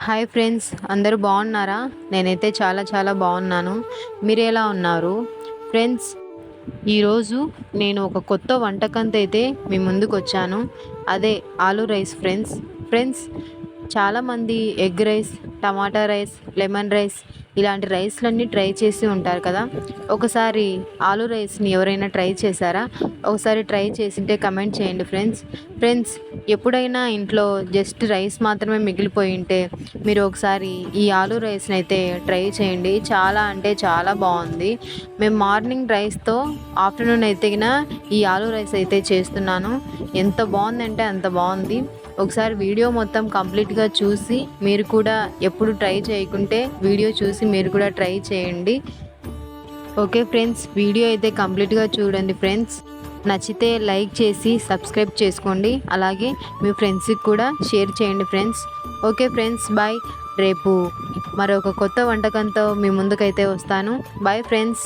Hi friends, అందరూ బాగున్నారా? నేనైతే చాలా చాలా బాగున్నాను. మీరు ఎలా ఉన్నారు ఫ్రెండ్స్? ఈరోజు నేను ఒక కొత్త వంటకంతో అయితే మీ ముందుకు వచ్చాను. అదే ఆలూ రైస్ ఫ్రెండ్స్. ఫ్రెండ్స్, చాలామంది ఎగ్ రైస్, టమాటా రైస్, లెమన్ రైస్ ఇలాంటి రైస్లన్నీ ట్రై చేసి ఉంటారు కదా. ఒకసారి ఆలూ రైస్ని ఎవరైనా ట్రై చేశారా? ఒకసారి ట్రై చేసింటే కమెంట్ చేయండి ఫ్రెండ్స్. ఫ్రెండ్స్, ఎప్పుడైనా ఇంట్లో జస్ట్ రైస్ మాత్రమే మిగిలిపోయి ఉంటే మీరు ఒకసారి ఈ ఆలూ రైస్ని అయితే ట్రై చేయండి. చాలా అంటే చాలా బాగుంది. మేము మార్నింగ్ రైస్తో ఆఫ్టర్నూన్ అయితే ఈ ఆలూ రైస్ అయితే చేస్తున్నాను. ఎంత బాగుందంటే అంత బాగుంది. ఒకసారి వీడియో మొత్తం కంప్లీట్గా చూసి మీరు కూడా ఎప్పుడు ట్రై చేయకుంటే వీడియో చూసి మీరు కూడా ట్రై చేయండి. ఓకే ఫ్రెండ్స్, వీడియో అయితే కంప్లీట్గా చూడండి ఫ్రెండ్స్. నచ్చితే లైక్ చేసి సబ్స్క్రైబ్ చేసుకోండి. అలాగే మీ ఫ్రెండ్స్కి కూడా షేర్ చేయండి ఫ్రెండ్స్. Okay friends, bye. రేపు మరొక కొత్త వంటకంతో మీ ముందుకైతే వస్తాను. Bye friends.